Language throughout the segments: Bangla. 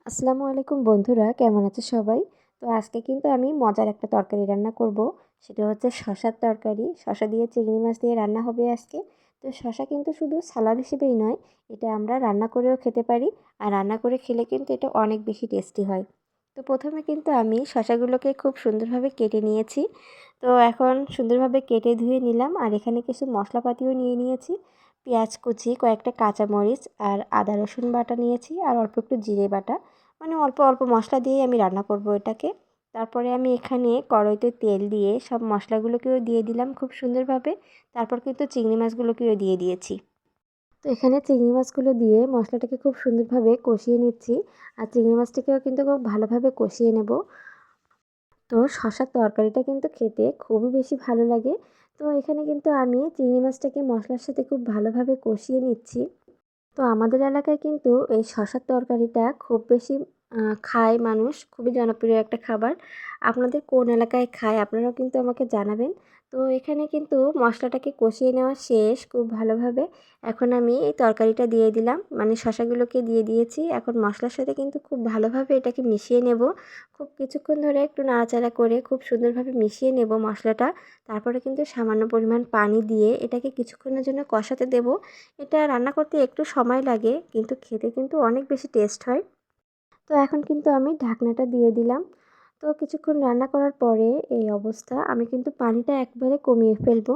আসসালামু আলাইকুম বন্ধুরা, কেমন আছে সবাই? তো আজকে কিন্তু আমি মজার একটা তরকারি রান্না করব। সেটা হচ্ছে শশার তরকারি। শশা দিয়ে চিংড়ি মাছ দিয়ে রান্না হবে আজকে। তো শশা কিন্তু শুধু সালাদ হিসেবেই নয়, এটা আমরা রান্না করেও খেতে পারি। আর রান্না করে খেলে কিন্তু এটা অনেক বেশি টেস্টি হয়। তো প্রথমে কিন্তু আমি শশাগুলোকে খুব সুন্দরভাবে কেটে নিয়েছি। তো এখন সুন্দরভাবে কেটে ধুয়ে নিলাম, আর এখানে কিছু মশলাপাতিও নিয়ে নিয়েছি। পেঁয়াজ কুচি, কয়েকটা কাঁচামরিচ আর আদা রসুন বাটা নিয়েছি, আর অল্প একটু জিরে বাটা। মানে অল্প অল্প মশলা দিয়েই আমি রান্না করব এটাকে। তারপরে আমি এখানে কড়াইতে তেল দিয়ে সব মশলাগুলোকেও দিয়ে দিলাম খুব সুন্দরভাবে। তারপর কিন্তু চিংড়ি মাছগুলোকেও দিয়ে দিয়েছি। তো এখানে চিংড়ি মাছগুলো দিয়ে মশলাটাকে খুব সুন্দরভাবে কষিয়ে নিচ্ছি। আর চিংড়ি মাছটাকেও কিন্তু খুব ভালোভাবে কষিয়ে নেব। তো শশার তরকারিটা কিন্তু খেতে খুবই বেশি ভালো লাগে। তো এখানে কিন্তু আমি চিংড়ি মাছটাকে মশলার সাথে খুব ভালোভাবে কষিয়ে নিচ্ছি। তো আমাদের এলাকায় কিন্তু এই শশার তরকারিটা খুব বেশি খায় মানুষ। খুবই জনপ্রিয় একটা খাবার। আপনাদের কোন এলাকায় খায় আপনারাও কিন্তু আমাকে জানাবেন। তো এখানে কিন্তু মশলাটাকে কষিয়ে নেওয়া শেষ খুব ভালোভাবে। এখন আমি এই তরকারিটা দিয়ে দিলাম। মানে শশাগুলোকে দিয়ে দিয়েছি। এখন মশলার সাথে কিন্তু খুব ভালোভাবে এটাকে মিশিয়ে নেব। খুব কিছুক্ষণ ধরে একটু নাড়াচাড়া করে খুব সুন্দরভাবে মিশিয়ে নেব মশলাটা। তারপরে কিন্তু সামান্য পরিমাণ পানি দিয়ে এটাকে কিছুক্ষণের জন্য কষাতে দেব। এটা রান্না করতে একটু সময় লাগে, কিন্তু খেতে কিন্তু অনেক বেশি টেস্ট হয়। তো এখন কিন্তু আমি ঢাকনাটা দিয়ে দিলাম। তো কিছুক্ষণ রান্না করার পরে এই অবস্থা, আমি কিন্তু পানিটা একবারে কমিয়ে ফেলবো।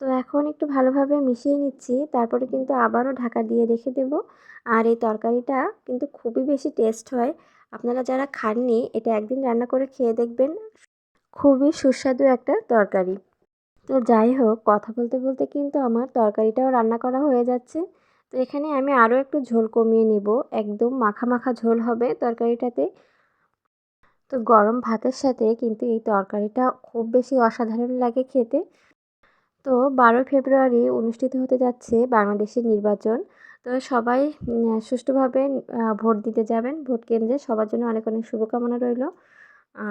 তো এখন একটু ভালোভাবে মিশিয়ে নিচ্ছি, তারপরে কিন্তু আবারও ঢাকা দিয়ে রেখে দেব। আর এই তরকারিটা কিন্তু খুবই বেশি টেস্ট হয়। আপনারা যারা খাননি, এটা একদিন রান্না করে খেয়ে দেখবেন। খুবই সুস্বাদু একটা তরকারি। তো যাই হোক, কথা বলতে বলতে কিন্তু আমার তরকারিটাও রান্না করা হয়ে যাচ্ছে। তো এখানে আমি আরও একটু ঝোল কমিয়ে নেব। একদম মাখা মাখা ঝোল হবে তরকারিটাতে। তো গরম ভাতের সাথে কিন্তু এই তরকারিটা খুব বেশি অসাধারণ লাগে খেতে। তো 12 ফেব্রুয়ারি অনুষ্ঠিত হতে যাচ্ছে বাংলাদেশের নির্বাচন। তো সবাই সুষ্ঠুভাবে ভোট দিতে যাবেন ভোট কেন্দ্রে। সবার জন্য অনেক অনেক শুভকামনা রইল।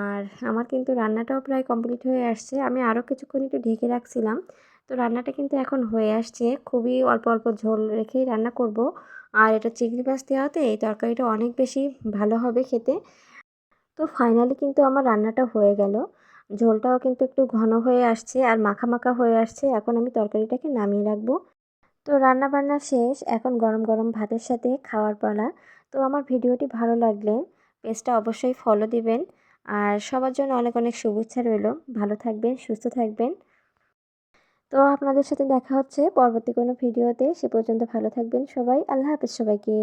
আর আমার কিন্তু রান্নাটাও প্রায় কমপ্লিট হয়ে আসছে। আমি আরও কিছুক্ষণ একটু ঢেকে রাখছিলাম। তো রান্নাটা কিন্তু এখন হয়ে আসছে। খুবই অল্প অল্প ঝোল রেখেই রান্না করব। আর এটা চিংড়ি মাছ দেওয়াতে এই তরকারিটা অনেক বেশি ভালো হবে খেতে। তো ফাইনালি কিন্তু আমার রান্নাটা হয়ে গেল। ঝোলটাও কিন্তু একটু ঘন হয়ে আসছে আর মাখা মাখা হয়ে আসছে। এখন আমি তরকারিটাকে নামিয়ে রাখবো। তো রান্না বান্না শেষ, এখন গরম গরম ভাতের সাথে খাওয়ার পালা। তো আমার ভিডিওটি ভালো লাগলে পেজটা অবশ্যই ফলো দিবেন। আর সবার জন্য অনেক অনেক শুভেচ্ছা রইল। ভালো থাকবেন, সুস্থ থাকবেন। তো আপনাদের সাথে দেখা হচ্ছে পরবর্তী কোনো ভিডিওতে। সে পর্যন্ত ভালো থাকবেন সবাই। আল্লাহ হাফেজ সবাইকে।